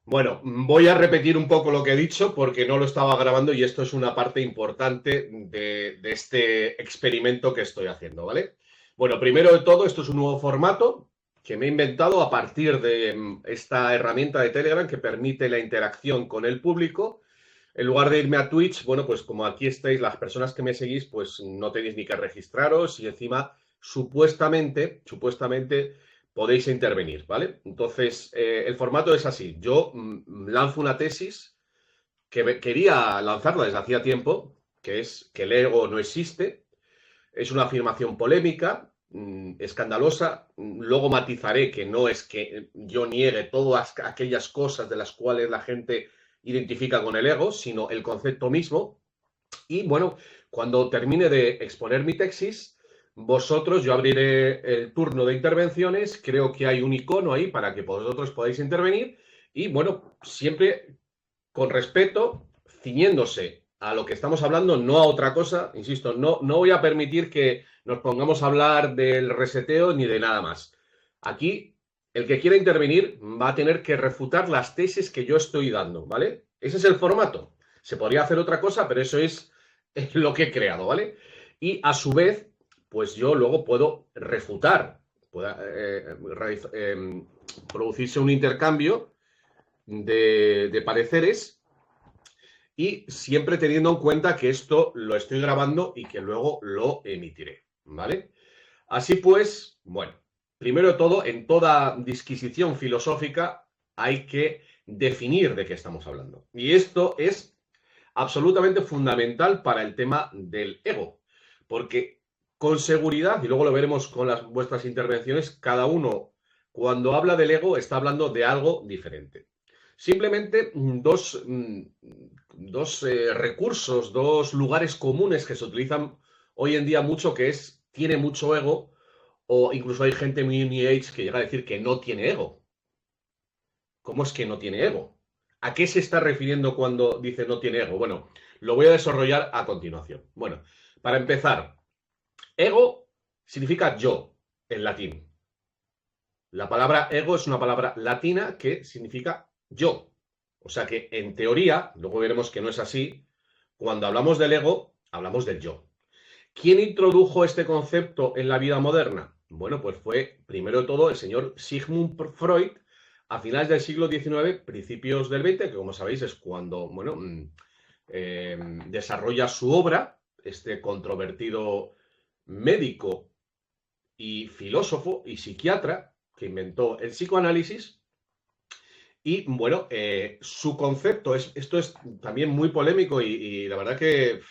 Bueno, voy a repetir un poco lo que he dicho porque no lo estaba grabando y esto es una parte importante de este experimento que estoy haciendo, ¿vale? Bueno, primero de todo, esto es un nuevo formato que me he inventado a partir de esta herramienta de Telegram que permite la interacción con el público. En lugar de irme a Twitch, bueno, pues como aquí estáis, las personas que me seguís, pues no tenéis ni que registraros y encima, supuestamente podéis intervenir, ¿vale? Entonces, el formato es así. Yo lanzo una tesis que quería lanzarla desde hacía tiempo, que es que el ego no existe. Es una afirmación polémica, escandalosa. Luego matizaré que no es que yo niegue todas aquellas cosas de las cuales la gente identifica con el ego, sino el concepto mismo. Y bueno, cuando termine de exponer mi tesis, yo abriré el turno de intervenciones, creo que hay un icono ahí para que vosotros podáis intervenir y bueno, siempre con respeto, ciñéndose a lo que estamos hablando, no a otra cosa, insisto, no voy a permitir que nos pongamos a hablar del reseteo ni de nada más. Aquí, el que quiera intervenir va a tener que refutar las tesis que yo estoy dando, ¿vale? Ese es el formato. Se podría hacer otra cosa, pero eso es lo que he creado, ¿vale? Y a su vez, pues yo luego puedo refutar, pueda producirse un intercambio de pareceres y siempre teniendo en cuenta que esto lo estoy grabando y que luego lo emitiré, ¿vale? Así pues, bueno, primero de todo, en toda disquisición filosófica hay que definir de qué estamos hablando. Y esto es absolutamente fundamental para el tema del ego, porque con seguridad, y luego lo veremos con vuestras intervenciones, cada uno cuando habla del ego está hablando de algo diferente. Simplemente dos recursos, dos lugares comunes que se utilizan hoy en día mucho, que es tiene mucho ego, o incluso hay gente muy New Age que llega a decir que no tiene ego. ¿Cómo es que no tiene ego? ¿A qué se está refiriendo cuando dice no tiene ego? Bueno, lo voy a desarrollar a continuación. Bueno, para empezar, ego significa yo en latín. La palabra ego es una palabra latina que significa yo. O sea que en teoría, luego veremos que no es así, cuando hablamos del ego, hablamos del yo. ¿Quién introdujo este concepto en la vida moderna? Bueno, pues fue primero de todo el señor Sigmund Freud a finales del siglo XIX, principios del XX, que como sabéis es cuando, bueno, desarrolla su obra, este controvertido médico y filósofo y psiquiatra que inventó el psicoanálisis. Y bueno, su concepto, esto es también muy polémico y la verdad que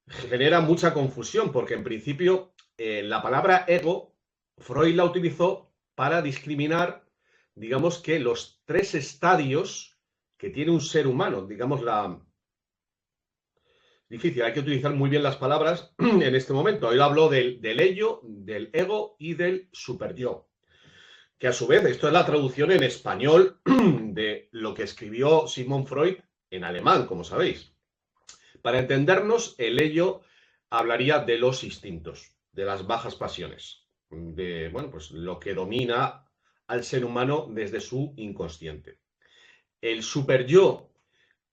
genera mucha confusión, porque en principio la palabra ego, Freud la utilizó para discriminar, digamos que los tres estadios que tiene un ser humano, digamos la... Difícil, hay que utilizar muy bien las palabras en este momento. Él habló del ello, del ego y del superyo, que a su vez, esto es la traducción en español de lo que escribió Sigmund Freud en alemán, como sabéis. Para entendernos, el ello hablaría de los instintos, de las bajas pasiones, de bueno, pues lo que domina al ser humano desde su inconsciente. El superyo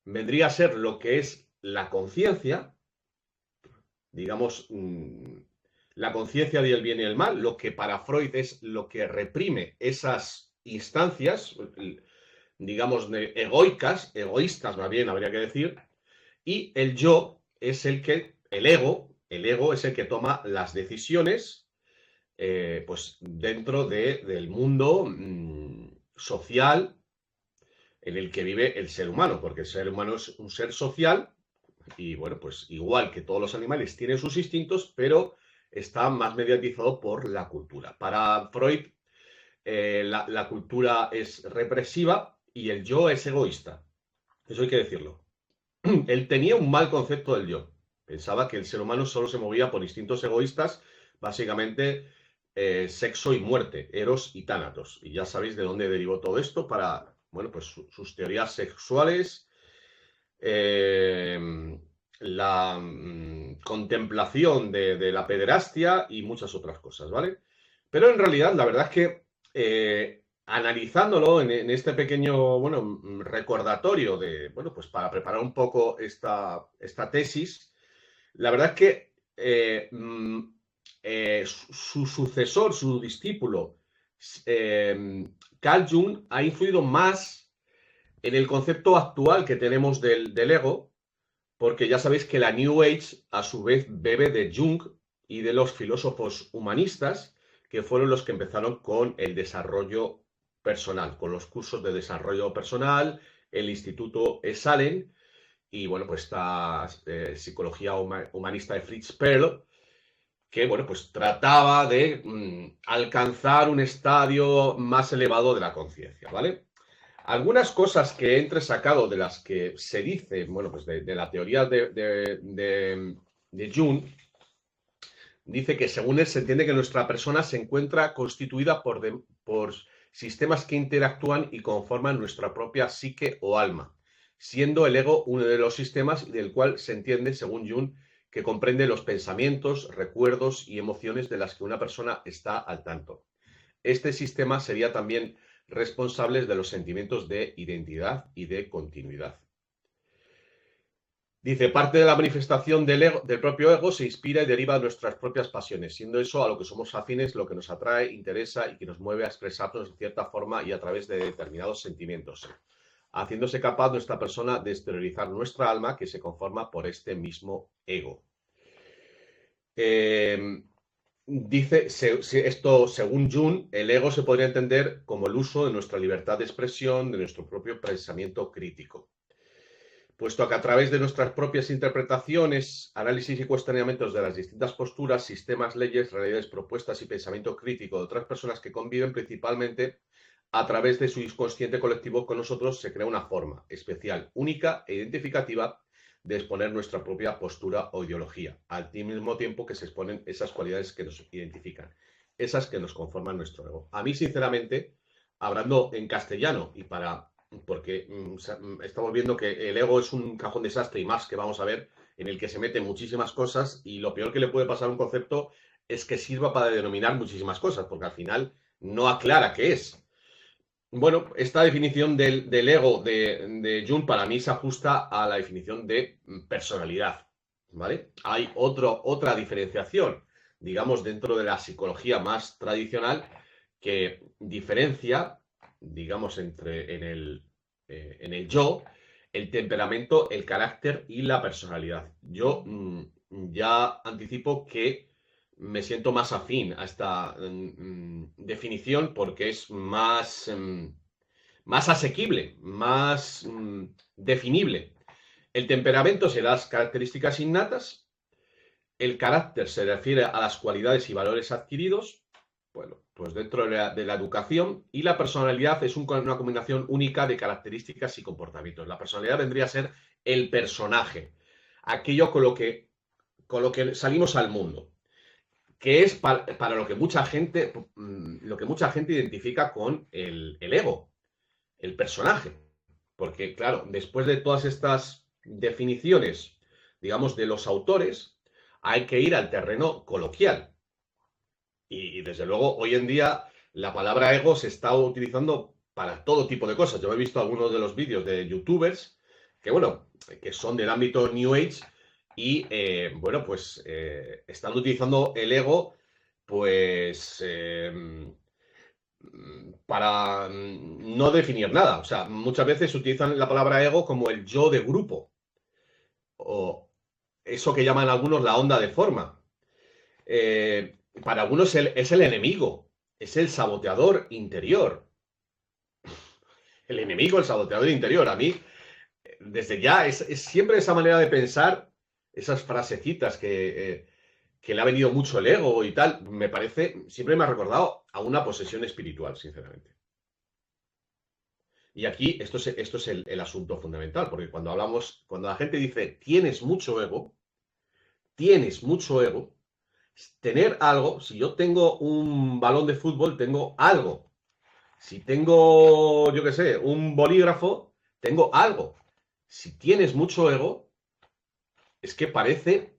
vendría a ser lo que es la conciencia, digamos, la conciencia del bien y el mal, lo que para Freud es lo que reprime esas instancias, digamos, egoicas, egoístas más bien habría que decir, y el yo es el ego es el que toma las decisiones, pues dentro del mundo social en el que vive el ser humano, porque el ser humano es un ser social y bueno, pues igual que todos los animales tiene sus instintos, pero está más mediatizado por la cultura. Para Freud, la cultura es represiva y el yo es egoísta. Eso hay que decirlo. Él tenía un mal concepto del yo. Pensaba que el ser humano solo se movía por instintos egoístas, básicamente sexo y muerte, eros y tánatos. Y ya sabéis de dónde derivó todo esto para, bueno, pues sus teorías sexuales, eh, la contemplación de la pederastia y muchas otras cosas, ¿vale? Pero en realidad, la verdad es que analizándolo en este pequeño, bueno, recordatorio de, bueno, pues para preparar un poco esta tesis, la verdad es que su sucesor, su discípulo, Carl Jung, ha influido más en el concepto actual que tenemos del ego, porque ya sabéis que la New Age a su vez bebe de Jung y de los filósofos humanistas, que fueron los que empezaron con el desarrollo personal, con los cursos de desarrollo personal, el Instituto Esalen y bueno, pues esta psicología humanista de Fritz Perl, que bueno, pues trataba de alcanzar un estadio más elevado de la conciencia, ¿vale? Algunas cosas que he entresacado de las que se dice, bueno, pues de la teoría de Jung, dice que según él se entiende que nuestra persona se encuentra constituida por sistemas que interactúan y conforman nuestra propia psique o alma, siendo el ego uno de los sistemas del cual se entiende, según Jung, que comprende los pensamientos, recuerdos y emociones de las que una persona está al tanto. Este sistema sería también responsable de los sentimientos de identidad y de continuidad. Dice, parte de la manifestación del propio ego se inspira y deriva de nuestras propias pasiones, siendo eso a lo que somos afines lo que nos atrae, interesa y que nos mueve a expresarnos de cierta forma y a través de determinados sentimientos, haciéndose capaz nuestra persona de exteriorizar nuestra alma que se conforma por este mismo ego. Dice, esto según Jung, el ego se podría entender como el uso de nuestra libertad de expresión, de nuestro propio pensamiento crítico. Puesto que a través de nuestras propias interpretaciones, análisis y cuestionamientos de las distintas posturas, sistemas, leyes, realidades, propuestas y pensamiento crítico de otras personas que conviven principalmente a través de su inconsciente colectivo con nosotros, se crea una forma especial, única e identificativa de exponer nuestra propia postura o ideología, al mismo tiempo que se exponen esas cualidades que nos identifican, esas que nos conforman nuestro ego. A mí, sinceramente, hablando en castellano y porque estamos viendo que el ego es un cajón desastre y más que vamos a ver, en el que se meten muchísimas cosas y lo peor que le puede pasar a un concepto es que sirva para denominar muchísimas cosas, porque al final no aclara qué es. Bueno, esta definición del ego de Jung para mí se ajusta a la definición de personalidad, ¿vale? Hay otra diferenciación, digamos, dentro de la psicología más tradicional que diferencia, digamos, en el yo, el temperamento, el carácter y la personalidad. Yo ya anticipo que me siento más afín a esta definición porque es más asequible, más definible. El temperamento será las características innatas, el carácter se refiere a las cualidades y valores adquiridos, bueno, pues dentro de la educación, y la personalidad es una combinación única de características y comportamientos. La personalidad vendría a ser el personaje, aquello con lo que salimos al mundo, que es para lo que mucha gente identifica con el ego, el personaje. Porque, claro, después de todas estas definiciones, digamos, de los autores, hay que ir al terreno coloquial. Y desde luego, hoy en día, la palabra ego se está utilizando para todo tipo de cosas. Yo he visto algunos de los vídeos de youtubers que, bueno, que son del ámbito New Age y, bueno, pues están utilizando el ego, pues, para no definir nada. O sea, muchas veces utilizan la palabra ego como el yo de grupo o eso que llaman algunos la onda de forma. Para algunos es el enemigo, es el saboteador interior. El enemigo, el saboteador interior. A mí, desde ya, es siempre esa manera de pensar, esas frasecitas que le ha venido mucho el ego y tal, me parece, siempre me ha recordado a una posesión espiritual, sinceramente. Y aquí esto es el asunto fundamental, porque cuando la gente dice tienes mucho ego, tener algo, si yo tengo un balón de fútbol, tengo algo. Si tengo, yo qué sé, un bolígrafo, tengo algo. Si tienes mucho ego, es que parece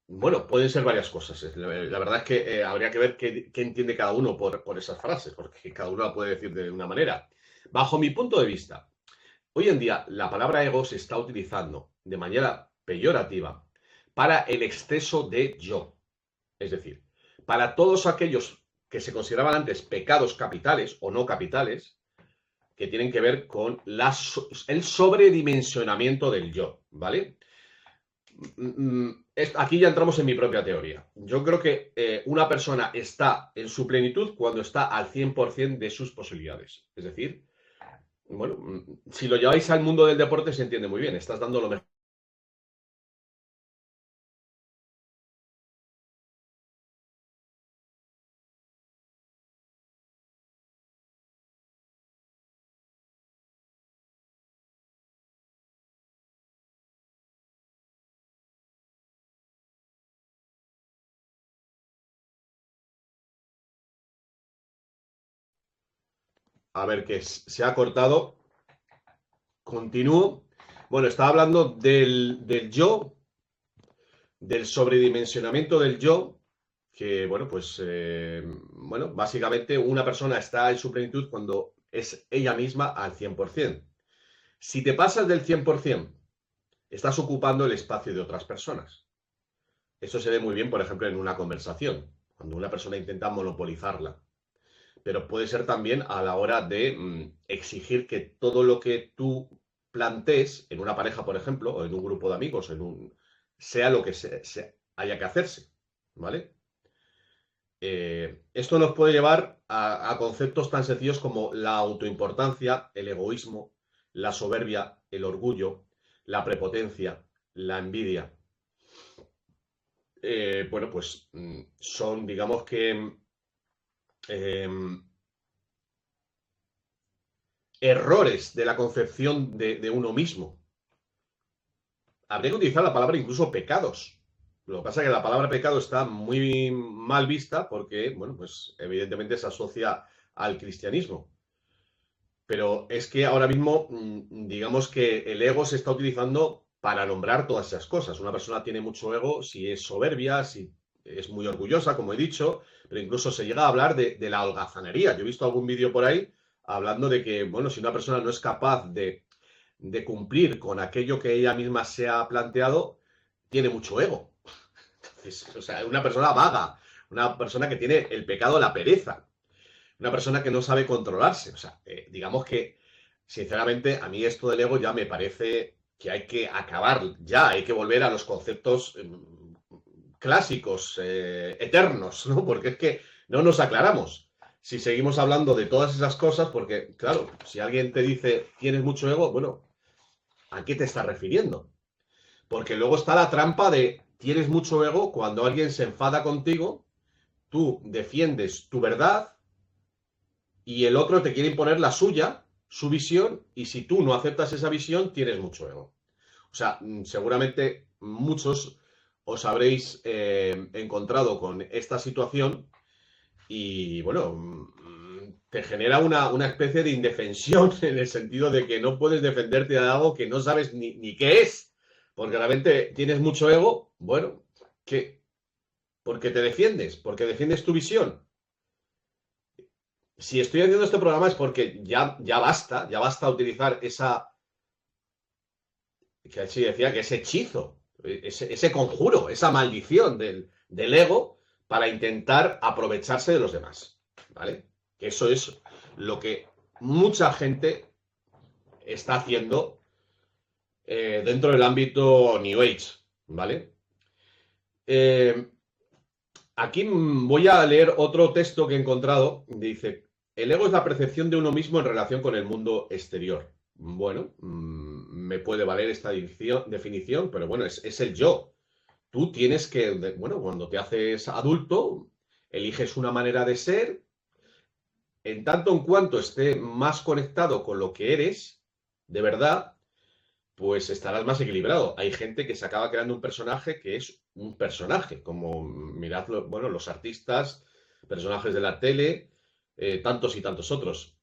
Bueno, pueden ser varias cosas. La verdad es que habría que ver qué entiende cada uno por esas frases, porque cada uno la puede decir de una manera. Bajo mi punto de vista, hoy en día la palabra ego se está utilizando de manera peyorativa para el exceso de yo. Es decir, para todos aquellos que se consideraban antes pecados capitales o no capitales, que tienen que ver con el sobredimensionamiento del yo, ¿vale? Aquí ya entramos en mi propia teoría. Yo creo que una persona está en su plenitud cuando está al 100% de sus posibilidades. Es decir, bueno, si lo lleváis al mundo del deporte se entiende muy bien, estás dando lo mejor. A ver, que se ha cortado. Continúo. Bueno, estaba hablando del yo, del sobredimensionamiento del yo, que, bueno, pues, bueno, básicamente una persona está en su plenitud cuando es ella misma al 100%. Si te pasas del 100%, estás ocupando el espacio de otras personas. Eso se ve muy bien, por ejemplo, en una conversación, cuando una persona intenta monopolizarla. Pero puede ser también a la hora de exigir que todo lo que tú plantees en una pareja, por ejemplo, o en un grupo de amigos, sea lo que haya que hacerse, ¿vale? Esto nos puede llevar a conceptos tan sencillos como la autoimportancia, el egoísmo, la soberbia, el orgullo, la prepotencia, la envidia. Bueno, pues son, digamos que, eh, errores de la concepción de uno mismo. Habría que utilizar la palabra incluso pecados. Lo que pasa es que la palabra pecado está muy mal vista porque, bueno, pues evidentemente se asocia al cristianismo. Pero es que ahora mismo, digamos que el ego se está utilizando para nombrar todas esas cosas. Una persona tiene mucho ego si es soberbia, si es muy orgullosa, como he dicho, pero incluso se llega a hablar de la holgazanería. Yo he visto algún vídeo por ahí hablando de que, bueno, si una persona no es capaz de cumplir con aquello que ella misma se ha planteado, tiene mucho ego. Entonces, o sea, una persona vaga, una persona que tiene el pecado de la pereza, una persona que no sabe controlarse. O sea, digamos que, sinceramente, a mí esto del ego ya me parece que hay que acabar, ya hay que volver a los conceptos clásicos, eternos, ¿no? Porque es que no nos aclaramos. Si seguimos hablando de todas esas cosas, porque, claro, si alguien te dice tienes mucho ego, bueno, ¿a qué te estás refiriendo? Porque luego está la trampa de tienes mucho ego cuando alguien se enfada contigo, tú defiendes tu verdad y el otro te quiere imponer la suya, su visión, y si tú no aceptas esa visión, tienes mucho ego. O sea, seguramente muchos os habréis encontrado con esta situación y, bueno, te genera una especie de indefensión en el sentido de que no puedes defenderte de algo que no sabes ni qué es. Porque realmente tienes mucho ego, bueno, ¿qué? Porque te defiendes, porque defiendes tu visión. Si estoy haciendo este programa es porque ya basta utilizar que así decía, que ese hechizo, ese conjuro, esa maldición del ego para intentar aprovecharse de los demás, ¿vale? Que eso es lo que mucha gente está haciendo dentro del ámbito New Age, ¿vale? Eh, Aquí voy a leer otro texto que he encontrado. Dice, el ego es la percepción de uno mismo en relación con el mundo exterior. Bueno, me puede valer esta definición, pero bueno, es el yo. Tú tienes que, bueno, cuando te haces adulto, eliges una manera de ser, en tanto en cuanto esté más conectado con lo que eres, de verdad, pues estarás más equilibrado. Hay gente que se acaba creando un personaje que es un personaje, como mirad, bueno, los artistas, personajes de la tele, tantos y tantos otros.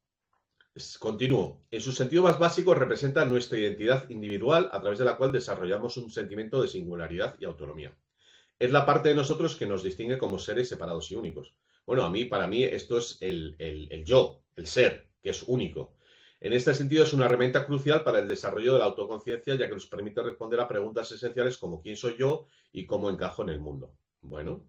Continúo. En su sentido más básico representa nuestra identidad individual a través de la cual desarrollamos un sentimiento de singularidad y autonomía. es la parte de nosotros que nos distingue como seres separados y únicos. Bueno, para mí esto es el yo, el ser, que es único. En este sentido es una herramienta crucial para el desarrollo de la autoconciencia, ya que nos permite responder a preguntas esenciales como quién soy yo y cómo encajo en el mundo. Bueno,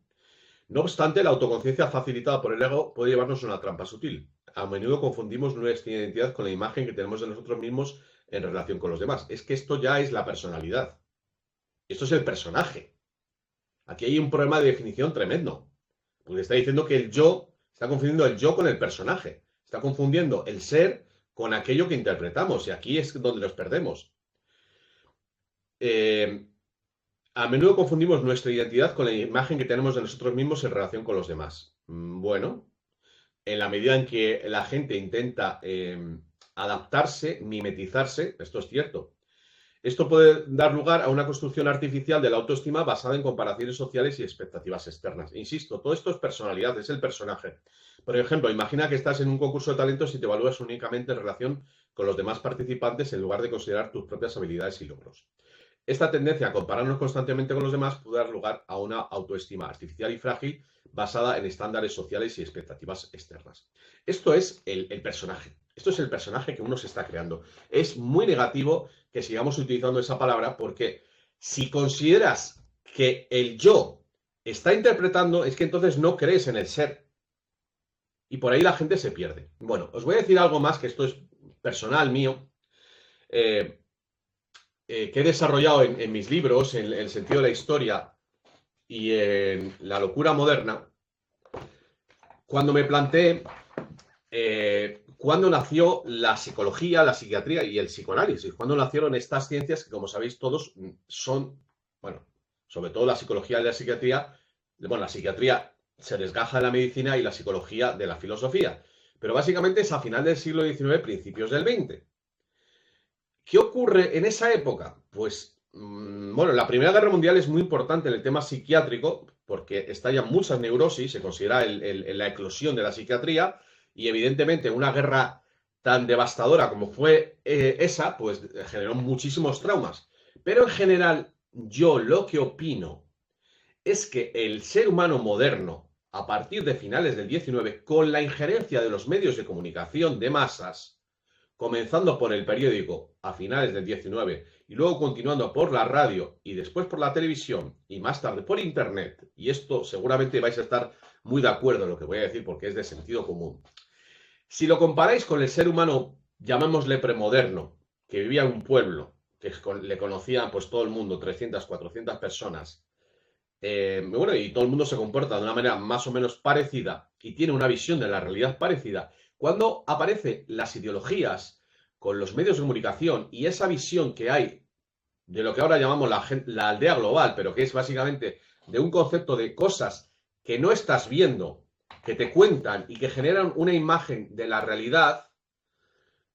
no obstante, la autoconciencia facilitada por el ego puede llevarnos a una trampa sutil. A menudo confundimos nuestra identidad con la imagen que tenemos de nosotros mismos en relación con los demás. Es que esto ya es la personalidad. Esto es el personaje. Aquí hay un problema de definición tremendo. Porque está diciendo que el yo, está confundiendo el yo con el personaje. Está confundiendo el ser con aquello que interpretamos. Y aquí es donde nos perdemos. A menudo confundimos nuestra identidad con la imagen que tenemos de nosotros mismos en relación con los demás. Bueno, en la medida en que la gente intenta adaptarse, mimetizarse, esto es cierto. Esto puede dar lugar a una construcción artificial de la autoestima basada en comparaciones sociales y expectativas externas. Insisto, todo esto es personalidad, es el personaje. Por ejemplo, imagina que estás en un concurso de talentos y te evalúas únicamente en relación con los demás participantes en lugar de considerar tus propias habilidades y logros. Esta tendencia a compararnos constantemente con los demás puede dar lugar a una autoestima artificial y frágil basada en estándares sociales y expectativas externas. Esto es el personaje. Esto es el personaje que uno se está creando. Es muy negativo que sigamos utilizando esa palabra porque si consideras que el yo está interpretando, es que entonces no crees en el ser. Y por ahí la gente se pierde. Bueno, os voy a decir algo más, que esto es personal mío. Que he desarrollado en mis libros, en el sentido de la historia y en la locura moderna, cuando me planteé cuándo nació la psicología, la psiquiatría y el psicoanálisis, cuándo nacieron estas ciencias que, como sabéis todos, son, bueno, sobre todo la psicología y la psiquiatría, bueno, la psiquiatría se desgaja de la medicina y la psicología de la filosofía, pero básicamente es a final del siglo XIX, principios del XX. ¿Qué ocurre en esa época? Pues, bueno, la Primera Guerra Mundial es muy importante en el tema psiquiátrico porque estallan muchas neurosis, se considera la eclosión de la psiquiatría y evidentemente una guerra tan devastadora como fue esa, pues generó muchísimos traumas. Pero en general, yo lo que opino es que el ser humano moderno, a partir de finales del XIX, con la injerencia de los medios de comunicación de masas, comenzando por el periódico a finales del XIX y luego continuando por la radio y después por la televisión y más tarde por Internet, y esto seguramente vais a estar muy de acuerdo en lo que voy a decir porque es de sentido común. Si lo comparáis con el ser humano, llamémosle premoderno, que vivía en un pueblo, que le conocían pues todo el mundo, 300, 400 personas, bueno, y todo el mundo se comporta de una manera más o menos parecida y tiene una visión de la realidad parecida, cuando aparecen las ideologías con los medios de comunicación y esa visión que hay de lo que ahora llamamos la aldea global, pero que es básicamente de un concepto de cosas que no estás viendo, que te cuentan y que generan una imagen de la realidad,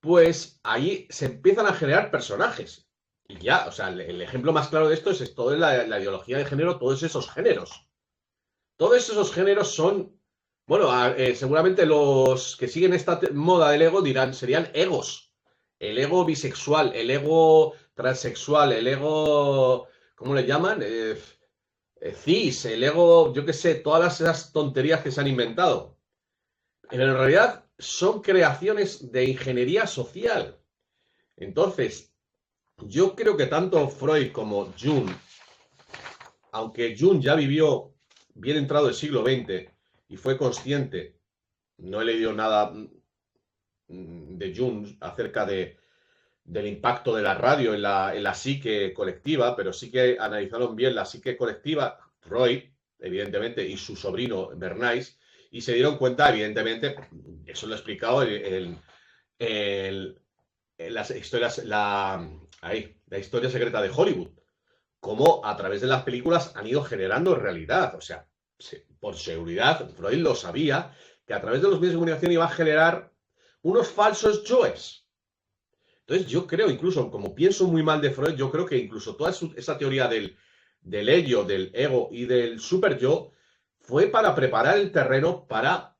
pues ahí se empiezan a generar personajes. Y ya, o sea, el ejemplo más claro de esto es toda la ideología de género, todos esos géneros. Todos esos géneros son, bueno, seguramente los que siguen esta moda del ego dirán, serían egos. El ego bisexual, el ego transexual, el ego, ¿cómo le llaman? Cis, el ego, yo qué sé, todas esas tonterías que se han inventado. Pero en realidad son creaciones de ingeniería social. Entonces, yo creo que tanto Freud como Jung, aunque Jung ya vivió bien entrado el siglo XX y fue consciente, no he leído nada de Jung acerca del impacto de la radio en la psique colectiva, pero sí que analizaron bien la psique colectiva, Freud, evidentemente, y su sobrino Bernays, y se dieron cuenta, evidentemente, eso lo he explicado en las historias, la historia secreta de Hollywood, cómo a través de las películas han ido generando realidad. O sea, por seguridad, Freud lo sabía, que a través de los medios de comunicación iba a generar unos falsos yoes. Entonces yo creo, incluso, como pienso muy mal de Freud, yo creo que incluso toda esa teoría del ello, del ego y del super yo fue para preparar el terreno para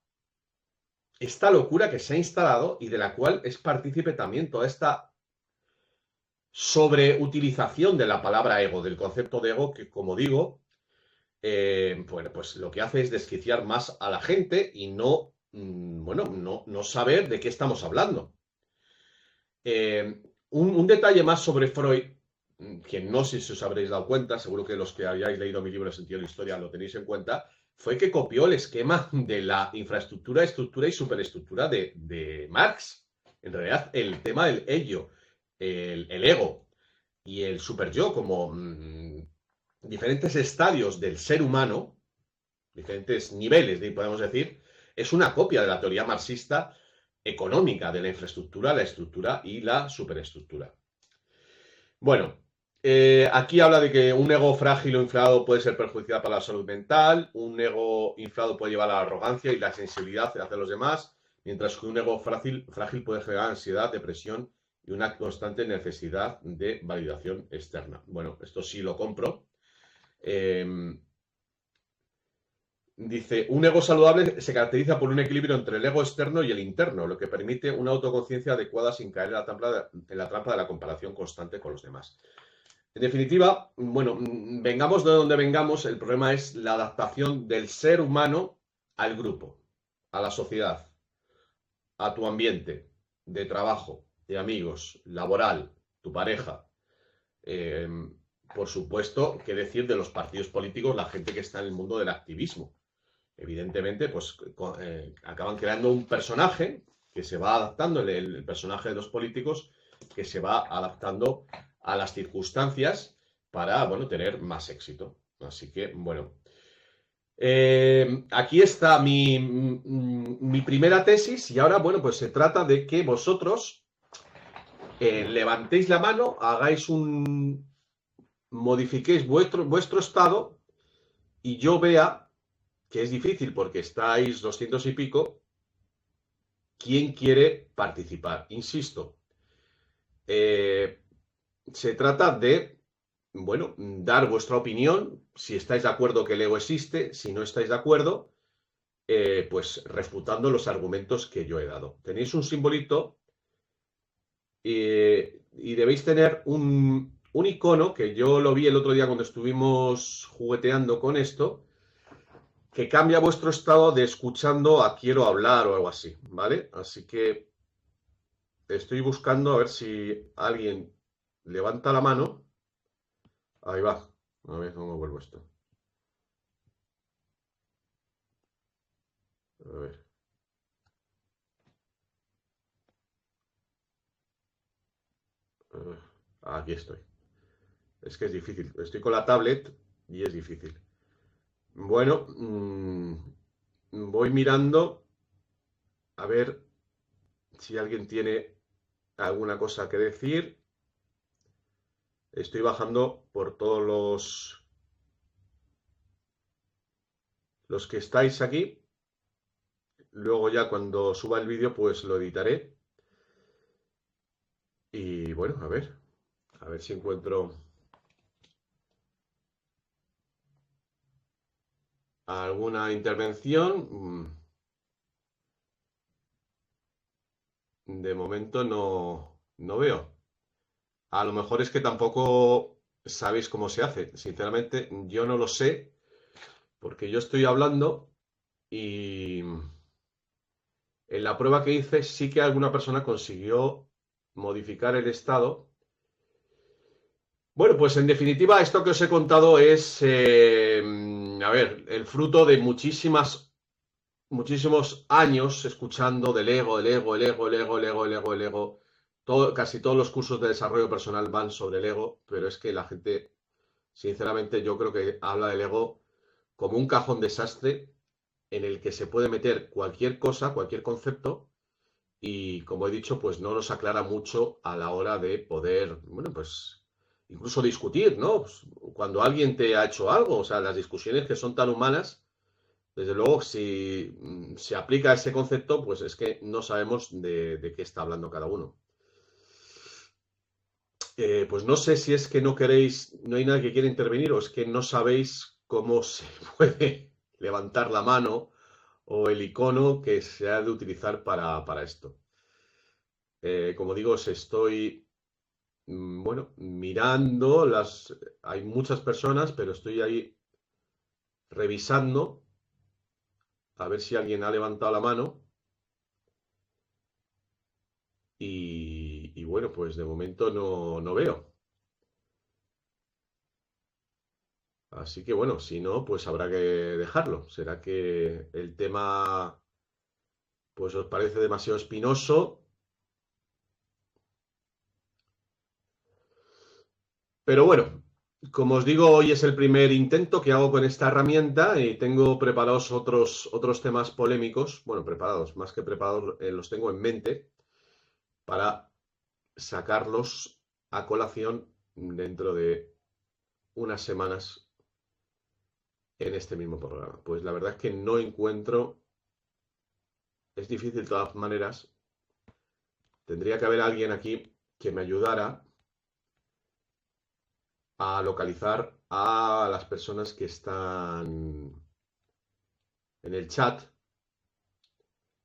esta locura que se ha instalado y de la cual es partícipe también toda esta sobreutilización de la palabra ego, del concepto de ego, que como digo, bueno, pues lo que hace es desquiciar más a la gente y no, bueno, no saber de qué estamos hablando. Un detalle más sobre Freud, que no sé si os habréis dado cuenta, seguro que los que hayáis leído mi libro Sentido de la Historia lo tenéis en cuenta, fue que copió el esquema de la infraestructura, estructura y superestructura de Marx. En realidad, el tema del ello, el ego y el superyo como diferentes estadios del ser humano, diferentes niveles, podemos decir, es una copia de la teoría marxista económica de la infraestructura, la estructura y la superestructura. Bueno, aquí habla de que un ego frágil o inflado puede ser perjudicial para la salud mental, un ego inflado puede llevar a la arrogancia y la sensibilidad hacia los demás, mientras que un ego frágil puede generar ansiedad, depresión y una constante necesidad de validación externa. Bueno, esto sí lo compro. Dice, un ego saludable se caracteriza por un equilibrio entre el ego externo y el interno, lo que permite una autoconciencia adecuada sin caer en la trampa de la comparación constante con los demás. En definitiva, bueno, vengamos de donde vengamos, el problema es la adaptación del ser humano al grupo, a la sociedad, a tu ambiente de trabajo, de amigos, laboral, tu pareja. Eh, por supuesto, qué decir de los partidos políticos, la gente que está en el mundo del activismo. Evidentemente, pues acaban creando un personaje que se va adaptando, el personaje de los políticos, que se va adaptando a las circunstancias para, bueno, tener más éxito. Así que, bueno. Aquí está mi primera tesis y ahora, bueno, pues se trata de que vosotros levantéis la mano, modifiquéis vuestro estado y yo vea que es difícil porque estáis 200 y pico, ¿quién quiere participar? Insisto, se trata de, bueno, dar vuestra opinión, si estáis de acuerdo que el ego existe, si no estáis de acuerdo, pues refutando los argumentos que yo he dado. Tenéis un simbolito y debéis tener un icono que yo lo vi el otro día cuando estuvimos jugueteando con esto, que cambia vuestro estado de escuchando a quiero hablar o algo así, ¿vale? Así que estoy buscando a ver si alguien levanta la mano. Ahí va. A ver cómo vuelvo esto. A ver. Aquí estoy. Es que es difícil. Estoy con la tablet y es difícil. Bueno, voy mirando a ver si alguien tiene alguna cosa que decir. Estoy bajando por todos los que estáis aquí. Luego ya cuando suba el vídeo pues lo editaré. Y bueno, a ver si encuentro alguna intervención. De momento no veo. A lo mejor es que tampoco sabéis cómo se hace. Sinceramente, yo no lo sé, porque yo estoy hablando y en la prueba que hice sí que alguna persona consiguió modificar el estado. Bueno, pues en definitiva, esto que os he contado es, a ver, el fruto de muchísimos años escuchando del ego, el ego, el ego, el ego, el ego, el ego, el ego. Casi todos los cursos de desarrollo personal van sobre el ego, pero es que la gente, sinceramente, yo creo que habla del ego como un cajón desastre en el que se puede meter cualquier cosa, cualquier concepto, y como he dicho, pues no nos aclara mucho a la hora de poder, bueno, pues incluso discutir, ¿no? Pues, cuando alguien te ha hecho algo, o sea, las discusiones que son tan humanas, desde luego, si se aplica ese concepto, pues es que no sabemos de qué está hablando cada uno. Pues no sé si es que no queréis, no hay nadie que quiera intervenir o es que no sabéis cómo se puede levantar la mano o el icono que se ha de utilizar para esto. Como digo, os estoy, bueno, mirando hay muchas personas, pero estoy ahí revisando, a ver si alguien ha levantado la mano. Y bueno, pues de momento no veo. Así que bueno, si no, pues habrá que dejarlo. ¿Será que el tema pues os parece demasiado espinoso? Pero bueno, como os digo, hoy es el primer intento que hago con esta herramienta y tengo preparados otros temas polémicos. Bueno, preparados, más que preparados, los tengo en mente para sacarlos a colación dentro de unas semanas en este mismo programa. Pues la verdad es que no encuentro, es difícil de todas maneras. Tendría que haber alguien aquí que me ayudara a localizar a las personas que están en el chat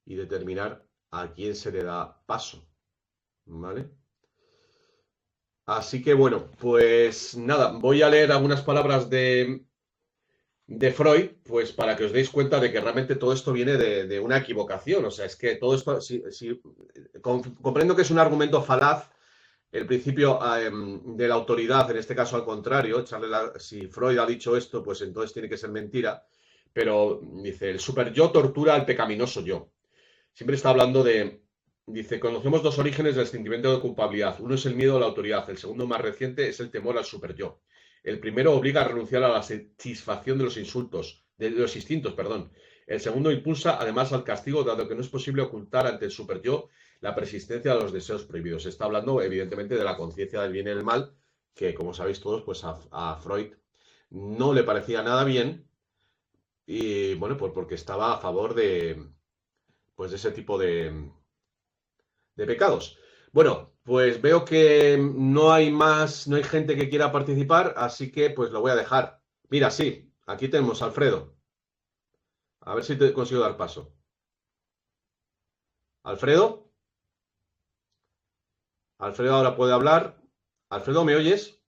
y determinar a quién se le da paso, ¿vale? Así que bueno, pues nada, voy a leer algunas palabras de Freud, pues para que os deis cuenta de que realmente todo esto viene de una equivocación. O sea, es que todo esto, comprendo que es un argumento falaz, el principio de la autoridad, en este caso al contrario, si Freud ha dicho esto, pues entonces tiene que ser mentira, pero dice, el super yo tortura al pecaminoso yo. Siempre está hablando dice, conocemos dos orígenes del sentimiento de culpabilidad. Uno es el miedo a la autoridad, el segundo más reciente es el temor al super yo. El primero obliga a renunciar a la satisfacción de los instintos, perdón. El segundo impulsa además al castigo, dado que no es posible ocultar ante el super yo la persistencia de los deseos prohibidos. Se está hablando, evidentemente, de la conciencia del bien y el mal, que, como sabéis todos, pues a Freud no le parecía nada bien, y bueno, pues porque estaba a favor pues de ese tipo de pecados. Bueno, pues veo que no hay más, no hay gente que quiera participar, así que pues lo voy a dejar. Mira, sí, aquí tenemos a Alfredo. A ver si te consigo dar paso. Alfredo, Alfredo ahora puede hablar. Alfredo, ¿me oyes?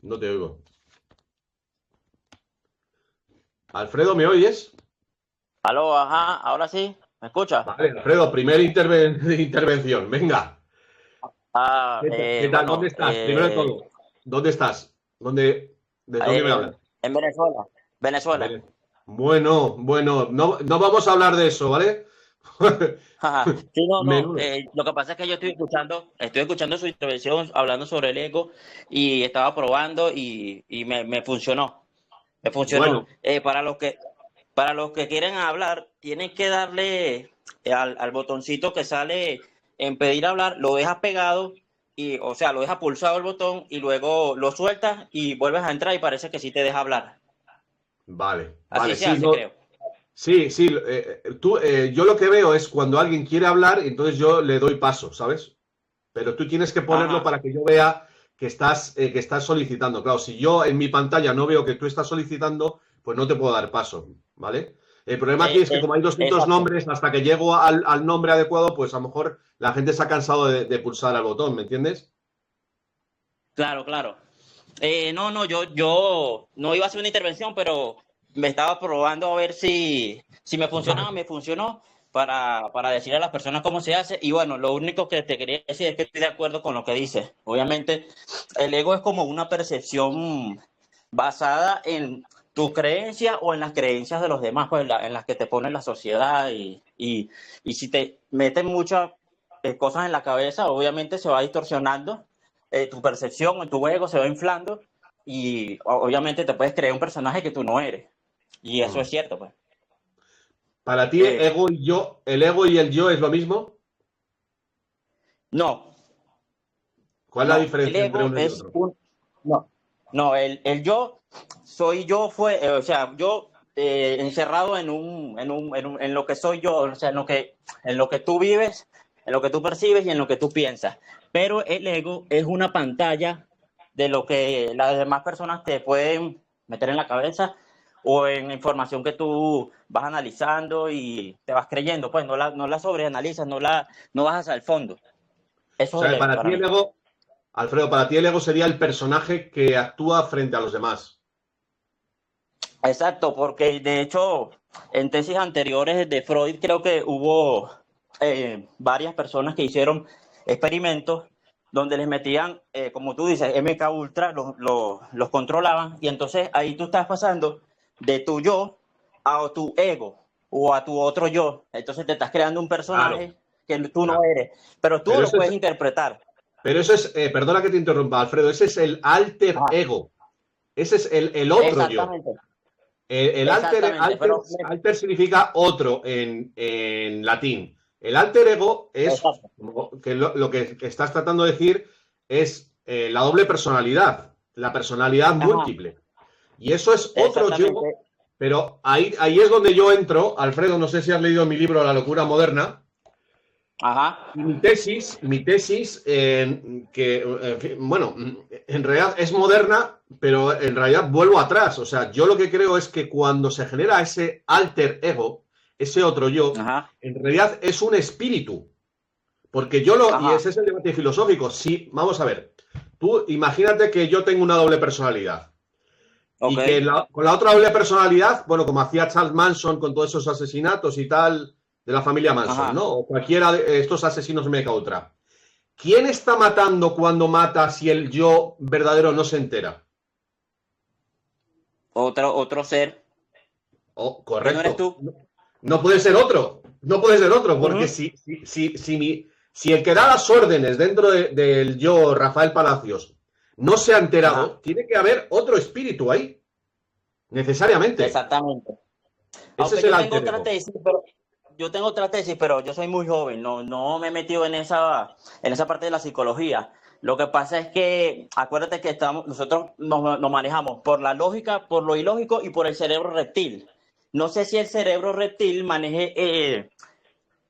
No te oigo. Alfredo, ¿me oyes? Aló, ajá, ahora sí, ¿me escucha? Vale, Alfredo, primera intervención. Venga. ¿Qué tal? ¿Dónde Bueno, estás? Primero de todo, ¿dónde estás? ¿De dónde me hablas? en Venezuela, Venezuela. Bueno, no vamos a hablar de eso, ¿vale? Ajá. Sí, no, Menudo. lo que pasa es que yo estoy escuchando su intervención hablando sobre el ego y estaba probando y me funcionó, me funcionó. Bueno, Para los que quieren hablar, tienen que darle al botoncito que sale en pedir hablar, lo dejas pegado y, o sea, lo dejas pulsado el botón y luego lo sueltas y vuelves a entrar y parece que sí te deja hablar. Así vale, se sí, hace, no, creo. sí, yo lo que veo es cuando alguien quiere hablar, entonces yo le doy paso, ¿sabes? Pero tú tienes que ponerlo Ajá. para que yo vea que estás solicitando. Claro, si yo en mi pantalla no veo que tú estás solicitando, pues no te puedo dar paso, ¿vale? El problema aquí es que como hay 200 Exacto. nombres, hasta que llego al nombre adecuado, pues a lo mejor la gente se ha cansado de pulsar al botón, ¿me entiendes? Claro, claro. Yo no iba a hacer una intervención, pero me estaba probando a ver si me funcionaba, Vale. me funcionó para decir a las personas cómo se hace. Y bueno, lo único que te quería decir es que estoy de acuerdo con lo que dices. Obviamente, el ego es como una percepción basada en tu creencia o en las creencias de los demás, pues en las que te pone la sociedad y si te meten muchas cosas en la cabeza, obviamente se va distorsionando tu percepción, tu ego se va inflando y obviamente te puedes creer un personaje que tú no eres. Y eso es Mm. cierto, pues. Para ti, Eh, el ego y el yo es lo mismo. no, ¿Cuál es la no, el diferencia entre ego uno y es otro? un... No, no, el yo soy yo, o sea, yo encerrado en lo que soy yo, o sea, en lo que tú vives, en lo que tú percibes y en lo que tú piensas. Pero el ego es una pantalla de lo que las demás personas te pueden meter en la cabeza o en información que tú vas analizando y te vas creyendo, pues no la sobreanalizas, no vas hasta el fondo. O Eso es sea, el ego para ti para el mí. ego, Alfredo, para ti el ego sería el personaje que actúa frente a los demás. Exacto, porque de hecho en tesis anteriores de Freud creo que hubo varias personas que hicieron experimentos donde les metían, como tú dices, MK Ultra, los controlaban y entonces ahí tú estás pasando de tu yo a tu ego o a tu otro yo. Entonces te estás creando un personaje Claro, que tú no claro. eres, pero tú Pero lo eso puedes es, interpretar. pero eso es, perdona que te interrumpa, Alfredo, ese es el alter Ajá, ego. Ese es el otro yo. exactamente, El alter, exactamente, alter, alter significa otro en latín. El alter ego es, exacto, que lo que estás tratando de decir es la doble personalidad, la personalidad ajá, múltiple. Y eso es otro yo, exactamente, pero ahí es donde yo entro. Alfredo, no sé si has leído mi libro La locura moderna. ajá, Y mi tesis que, en fin, bueno, en realidad es moderna, pero en realidad vuelvo atrás. O sea, yo lo que creo es que cuando se genera ese alter ego, ese otro yo, ajá, en realidad es un espíritu. Porque y ajá, ese es el debate filosófico. Sí, vamos a ver. Tú imagínate que yo tengo una doble personalidad. ok, Y que con la otra doble personalidad, bueno, como hacía Charles Manson con todos esos asesinatos y tal, de la familia Manson, ajá. ¿no? O cualquiera de estos asesinos meca ultra. ¿Quién está matando cuando mata si el yo verdadero no se entera? Otro ser Oh, que no eres correcto. tú. No, no puede ser otro. No puede ser otro, porque Ujú, si el que da las órdenes dentro del yo, Rafael Palacios, no se ha ajá, enterado, tiene que haber otro espíritu ahí, necesariamente. exactamente. Ese es Aunque el alter ego. yo tengo otra tesis, pero yo soy muy joven, no me he metido en esa parte de la psicología. Lo que pasa es que, acuérdate que nosotros nos manejamos por la lógica, por lo ilógico y por el cerebro reptil. No sé si el cerebro reptil maneje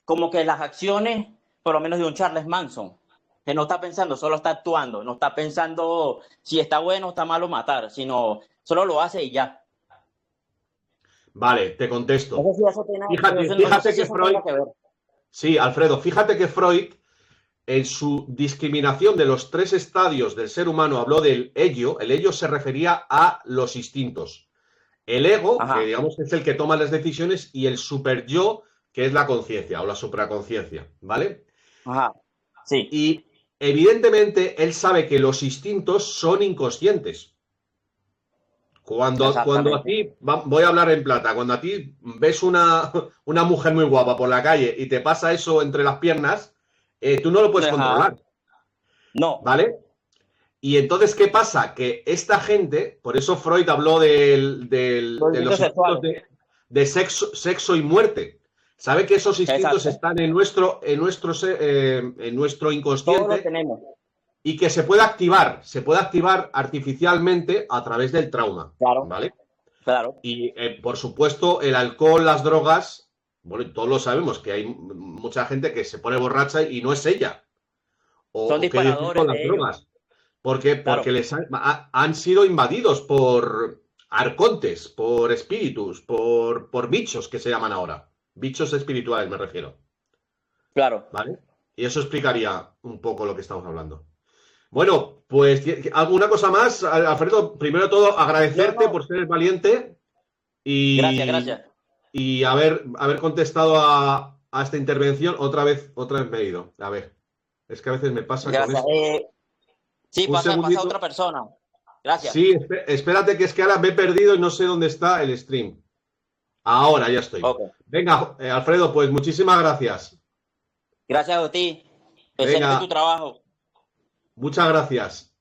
como que las acciones, por lo menos de un Charles Manson, que no está pensando, solo está actuando, no está pensando si está bueno o está malo matar, sino solo lo hace y ya. Vale, te contesto. Fíjate, No sé fíjate si que eso tenga Freud, que ver. sí, Alfredo, fíjate que Freud, en su discriminación de los tres estadios del ser humano, habló del ello. El ello se refería a los instintos. El ego, que Ajá, digamos es el que toma las decisiones, y el super yo, que es la conciencia o la supraconciencia, ¿vale? ajá, sí, Y evidentemente él sabe que los instintos son inconscientes. Cuando a exactamente. ti, voy a hablar en plata, cuando a ti ves una mujer muy guapa por la calle y te pasa eso entre las piernas, tú no lo puedes Ajá, controlar, no, ¿vale? Y entonces, ¿qué pasa? Que esta gente, por eso Freud habló los de los instintos instintos sexuales. de sexo y muerte. Sabe que esos instintos Exacto, están en nuestro todos lo inconsciente tenemos. y que se puede activar artificialmente a través del trauma, Claro, ¿vale? claro. Y por supuesto, el alcohol, las drogas, bueno, todos lo sabemos que hay mucha gente que se pone borracha y no es ella. Son O qué decir con disparadores las de ellos. drogas. Porque Claro, han sido invadidos por arcontes, por espíritus, por bichos que se llaman ahora. Bichos espirituales, me refiero. claro. ¿Vale? Y eso explicaría un poco lo que estamos hablando. Bueno, pues alguna cosa más, Alfredo. Primero de todo, No, agradecerte por no. ser valiente Gracias, y, gracias. y haber contestado a esta intervención. Otra vez me he ido. A ver, es que a veces me pasa con Gracias. esto. Sí, Un pasa a segundito. otra persona. Gracias. Sí, espérate que es que ahora me he perdido y no sé dónde está el stream. Ahora ya estoy. Ok. Venga, Alfredo, pues muchísimas gracias. Gracias a ti. Excelente tu Venga, trabajo. muchas gracias.